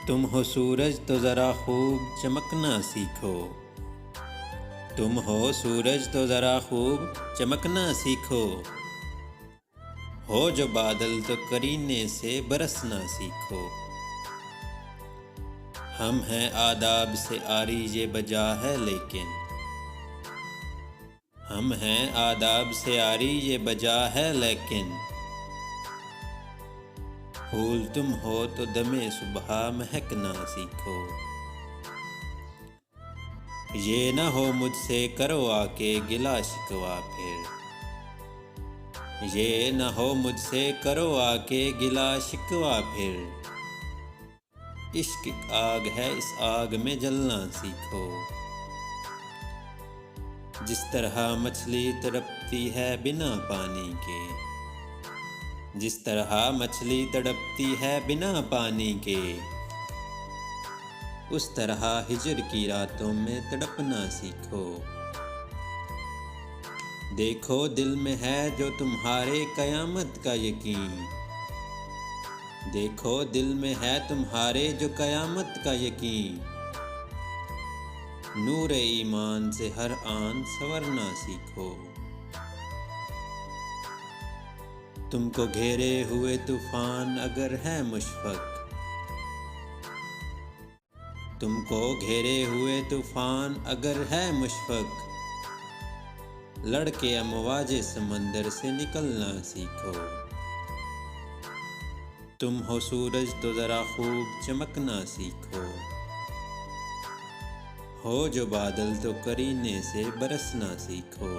तुम हो सूरज तो ज़रा खूब चमकना सीखो। तुम हो सूरज तो ज़रा खूब चमकना सीखो। हो जो बादल तो करीने से बरसना सीखो। हम हैं आदाब से आरी ये बजा है लेकिन, हम हैं आदाब से आरी ये बजा है लेकिन। फूल तुम हो तो दमे सुबह महकना सीखो। ये न हो मुझसे करो आके गिला शिकवा फिर, ये न हो मुझसे करो आके गिला शिकवा फिर। इश्क आग है इस आग में जलना सीखो। जिस तरह मछली तड़पती है बिना पानी के, जिस तरह मछली तड़पती है बिना पानी के, उस तरह हिजर की रातों में तड़पना सीखो। देखो दिल में है जो तुम्हारे कयामत का यकीन, देखो दिल में है तुम्हारे जो कयामत का यकीन। नूर ईमान से हर आन संवरना सीखो। तुमको घेरे हुए तूफान अगर है मुशफ़क़, तुमको घेरे हुए तूफान अगर है मुशफ़क़, लड़के अमवाजे समंदर से निकलना सीखो। तुम हो सूरज तो ज़रा खूब चमकना सीखो। हो जो बादल तो करीने से बरसना सीखो।